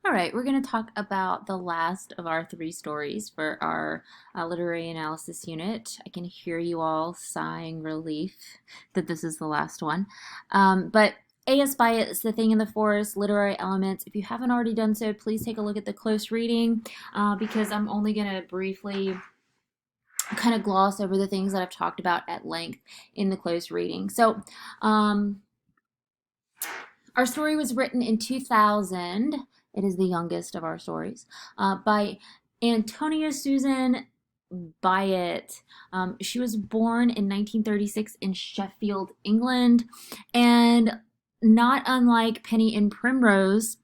All right, we're going to talk about the last of our three stories for our literary analysis unit. I can hear you all sighing relief that this is the last one. But A.S. Byatt's The Thing in the Forest, Literary Elements. If you haven't already done so, please take a look at the close reading because I'm only going to briefly kind of gloss over the things that I've talked about at length in the close reading. So, our story was written in 2000. It is the youngest of our stories by Antonia Susan Byatt. She was born in 1936 in Sheffield, England, and not unlike Penny and Primrose,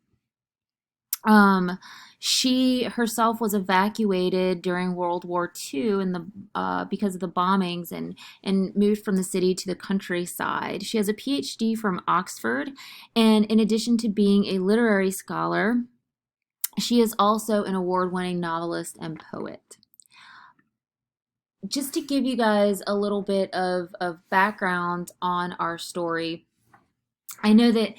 um, she herself was evacuated during World War II in the because of the bombings and moved from the city to the countryside. She has a PhD from Oxford, and in addition to being a literary scholar, she is also an award-winning novelist and poet. Just to give you guys a little bit of background on our story, I know that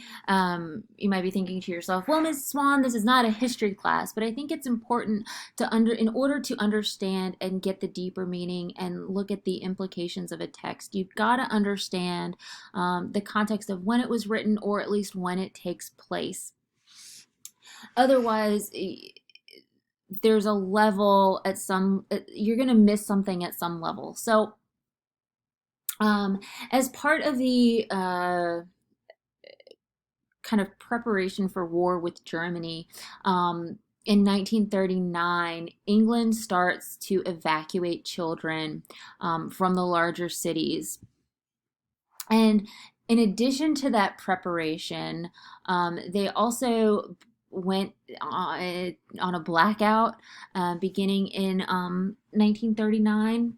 you might be thinking to yourself, well, Ms. Swan, this is not a history class, but I think it's important in order to understand and get the deeper meaning and look at the implications of a text, you've got to understand the context of when it was written, or at least when it takes place. Otherwise, there's a level you're going to miss something at some level. So, as part of the kind of preparation for war with Germany, in 1939, England starts to evacuate children from the larger cities. And in addition to that preparation, they also went on a blackout beginning in 1939,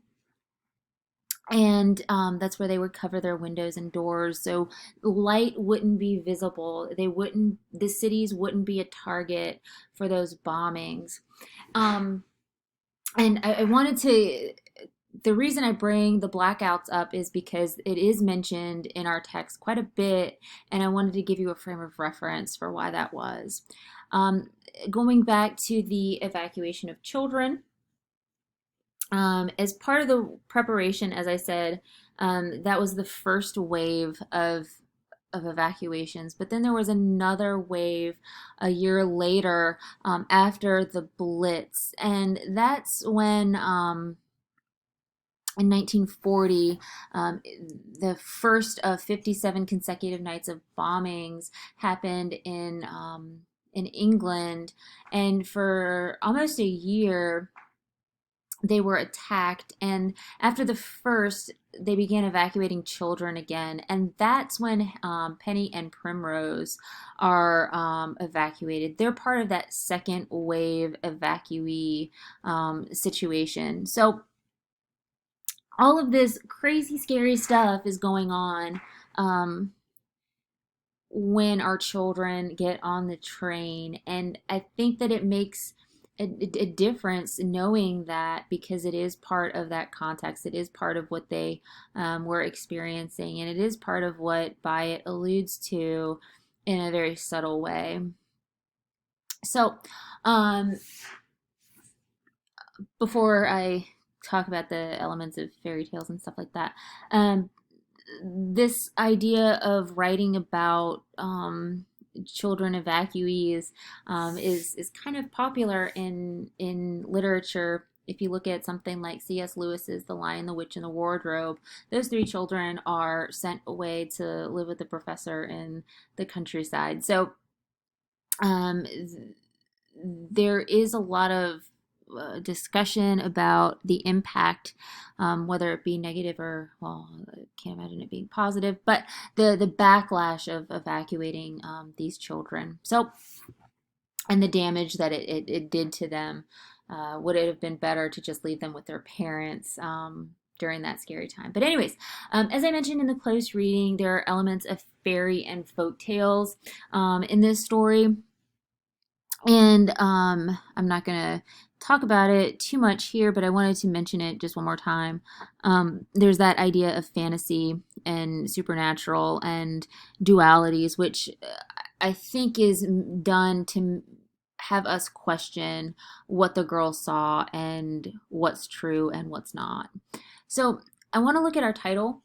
and that's where they would cover their windows and doors so light wouldn't be visible. The cities wouldn't be a target for those bombings. And I wanted to, the reason I bring the blackouts up is because it is mentioned in our text quite a bit, and I wanted to give you a frame of reference for why that was. Going back to the evacuation of children, as part of the preparation, as I said, that was the first wave of evacuations. But then there was another wave a year later after the Blitz, and that's when. In 1940, the first of 57 consecutive nights of bombings happened in England, and for almost a year, they were attacked, and after the first, they began evacuating children again, and that's when Penny and Primrose are evacuated. They're part of that second wave evacuee situation. So all of this crazy, scary stuff is going on when our children get on the train, and I think that it makes a difference knowing that, because it is part of that context. It is part of what they were experiencing, and it is part of what Byatt alludes to in a very subtle way. So, before I talk about the elements of fairy tales and stuff like that, this idea of writing about children evacuees is kind of popular in literature. If you look at something like C.S. Lewis's The Lion, the Witch, and the Wardrobe, those three children are sent away to live with the professor in the countryside. So there is a lot of discussion about the impact, whether it be negative or, well, I can't imagine it being positive, but the backlash of evacuating these children. So, and the damage that it did to them. Would it have been better to just leave them with their parents during that scary time? But anyways, as I mentioned in the close reading, there are elements of fairy and folk tales in this story. And I'm not going to talk about it too much here, but I wanted to mention it just one more time. There's that idea of fantasy and supernatural and dualities, which I think is done to have us question what the girl saw and what's true and what's not. So I want to look at our title.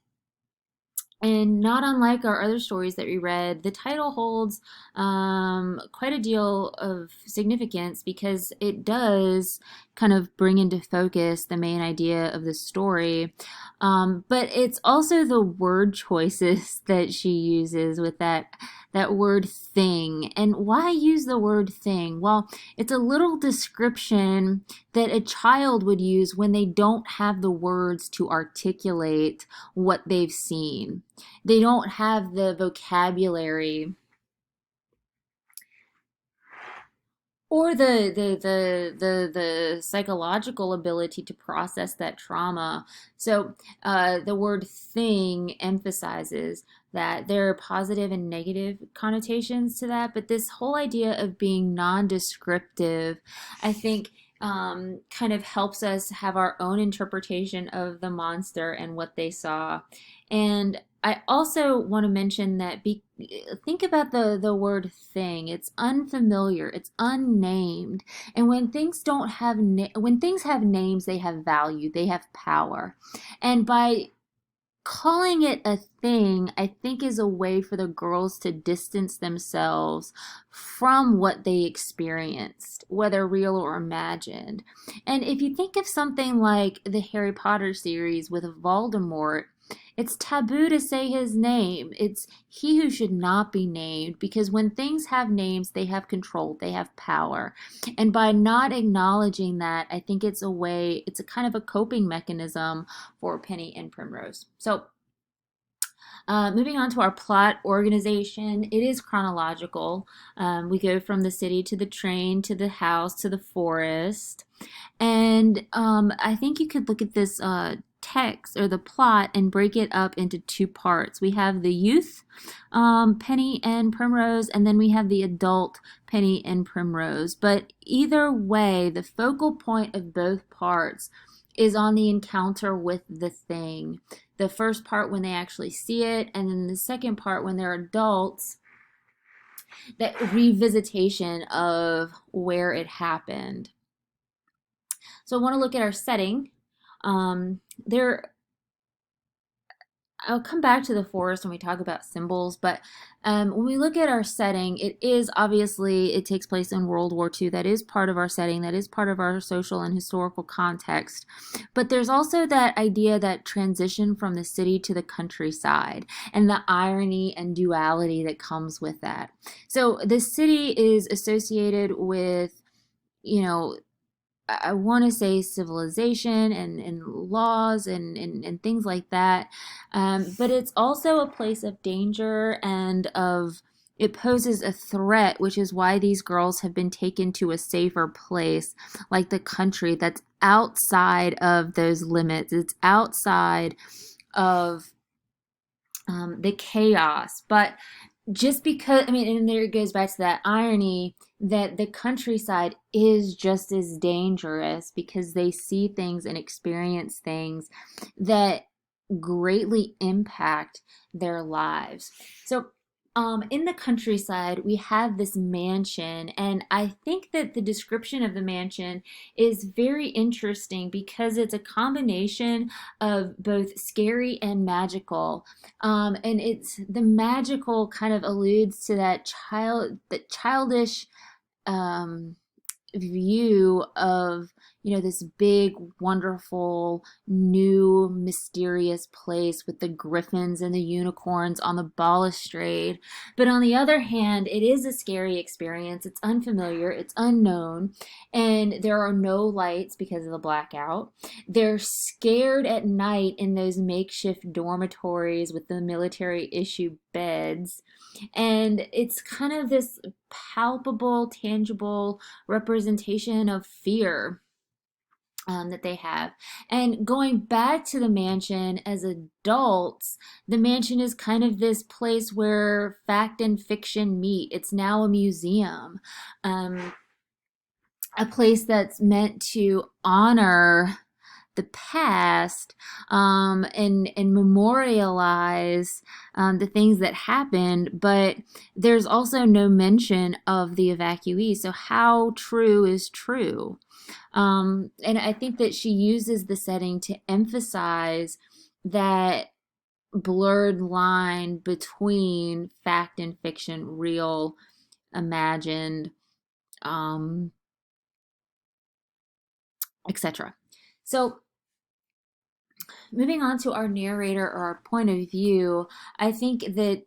And not unlike our other stories that we read, the title holds quite a deal of significance because it does kind of bring into focus the main idea of the story. But it's also the word choices that she uses with that word thing. And why use the word thing? Well, it's a little description that a child would use when they don't have the words to articulate what they've seen. They don't have the vocabulary or the psychological ability to process that trauma. So the word thing emphasizes that there are positive and negative connotations to that, but this whole idea of being non-descriptive, I think, kind of helps us have our own interpretation of the monster and what they saw. And I also want to mention that think about the word thing. It's unfamiliar, it's unnamed. And when things don't have when things have names, they have value, they have power. And by calling it a thing, I think, is a way for the girls to distance themselves from what they experienced, whether real or imagined. And if you think of something like the Harry Potter series with Voldemort, it's taboo to say his name. It's he who should not be named, because when things have names, they have control, they have power. And by not acknowledging that, I think it's a way, it's a kind of a coping mechanism for Penny and Primrose. So moving on to our plot organization, it is chronological. We go from the city to the train to the house to the forest. And I think you could look at this text or the plot and break it up into two parts. We have the youth, Penny and Primrose, and then we have the adult, Penny and Primrose. But either way, the focal point of both parts is on the encounter with the thing. The first part when they actually see it, and then the second part when they're adults, that revisitation of where it happened. So I want to look at our setting. There, I'll come back to the forest when we talk about symbols, but when we look at our setting, it is obviously, it takes place in World War II. That is part of our setting. That is part of our social and historical context. But there's also that idea, that transition from the city to the countryside, and the irony and duality that comes with that. So the city is associated with, you know, I want to say civilization and laws and things like that. But it's also a place of danger and of, it poses a threat, which is why these girls have been taken to a safer place, like the country, that's outside of those limits. It's outside of the chaos. But just because, I mean, and there it goes back to that irony that the countryside is just as dangerous, because they see things and experience things that greatly impact their lives. So in the countryside, we have this mansion, and I think that the description of the mansion is very interesting because it's a combination of both scary and magical. And it's the magical kind of alludes to that childish um, view of, you know, this big, wonderful, new, mysterious place with the griffins and the unicorns on the balustrade. But on the other hand, it is a scary experience. It's unfamiliar, it's unknown, and there are no lights because of the blackout. They're scared at night in those makeshift dormitories with the military issue beds. And it's kind of this palpable, tangible representation of fear that they have. And going back to the mansion as adults, the mansion is kind of this place where fact and fiction meet. It's now a museum, a place that's meant to honor the past, and memorialize the things that happened, but there's also no mention of the evacuees. So how true is true? And I think that she uses the setting to emphasize that blurred line between fact and fiction, real, imagined, um, etc. So, moving on to our narrator or our point of view, I think that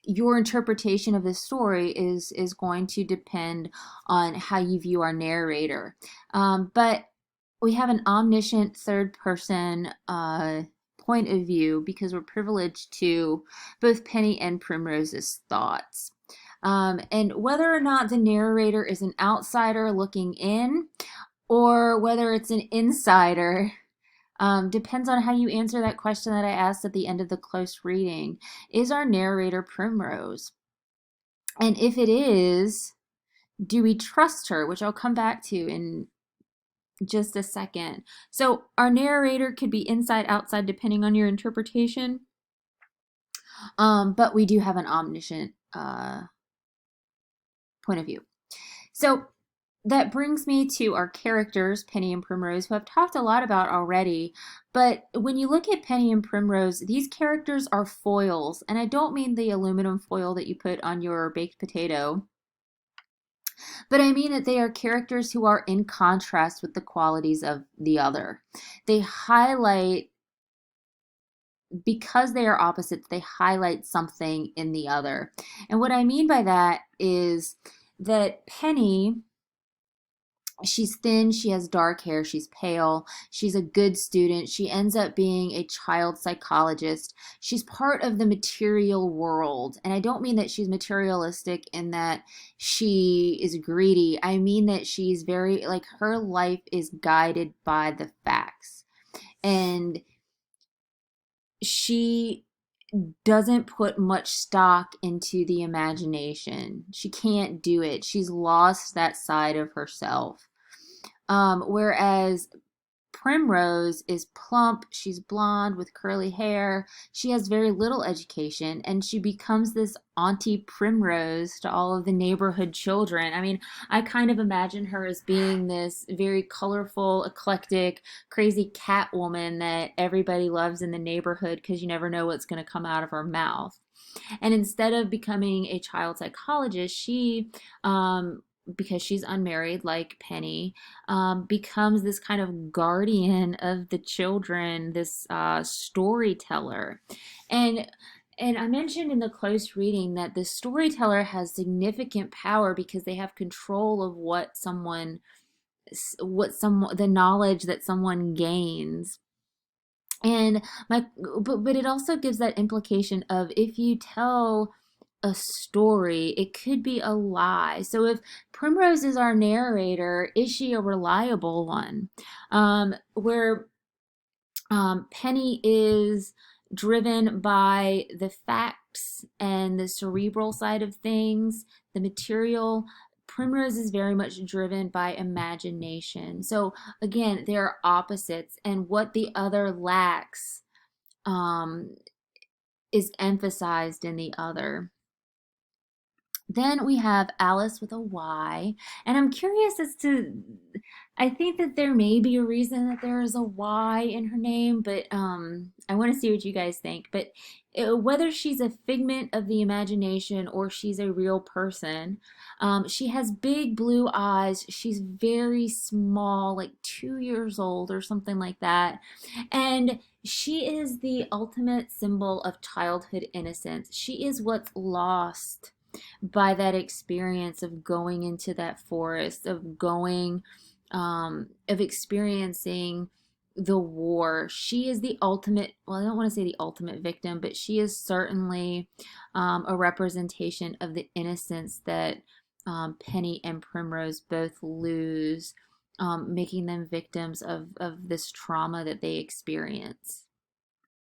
your interpretation of the story is going to depend on how you view our narrator. But we have an omniscient third person point of view because we're privileged to both Penny and Primrose's thoughts. And whether or not the narrator is an outsider looking in or whether it's an insider depends on how you answer that question that I asked at the end of the close reading. Is our narrator Primrose? And if it is, do we trust her? Which I'll come back to in just a second. So our narrator could be inside, outside, depending on your interpretation. But we do have an omniscient point of view. So that brings me to our characters, Penny and Primrose, who I've talked a lot about already. But when you look at Penny and Primrose, these characters are foils. And I don't mean the aluminum foil that you put on your baked potato, but I mean that they are characters who are in contrast with the qualities of the other. They highlight, because they are opposites, they highlight something in the other. And what I mean by that is that Penny, she's thin, she has dark hair, she's pale, she's a good student, she ends up being a child psychologist. She's part of the material world. And I don't mean that she's materialistic in that she is greedy. I mean that she's very, like, her life is guided by the facts. And she doesn't put much stock into the imagination. She can't do it. She's lost that side of herself. Whereas Primrose is plump, she's blonde with curly hair, she has very little education, and she becomes this Auntie Primrose to all of the neighborhood children. I mean, I kind of imagine her as being this very colorful, eclectic, crazy cat woman that everybody loves in the neighborhood because you never know what's going to come out of her mouth. And instead of becoming a child psychologist, she, because she's unmarried like Penny, becomes this kind of guardian of the children, this storyteller. And and I mentioned in the close reading that the storyteller has significant power because they have control of the knowledge that someone gains. And but it also gives that implication of, if you tell a story, it could be a lie. So if Primrose is our narrator, is she a reliable one? Where Penny is driven by the facts and the cerebral side of things, the material. Primrose is very much driven by imagination. So again, they're opposites, and what the other lacks um, is emphasized in the other. Then we have Alice with a Y, and I'm curious as to, I think that there may be a reason that there is a Y in her name, but I want to see what you guys think. But whether she's a figment of the imagination or she's a real person, she has big blue eyes. She's very small, like 2 years old or something like that. And she is the ultimate symbol of childhood innocence. She is what's lost by that experience of going into that forest, of experiencing the war. She is the ultimate, well, I don't want to say the ultimate victim, but she is certainly a representation of the innocence that Penny and Primrose both lose, making them victims of this trauma that they experience.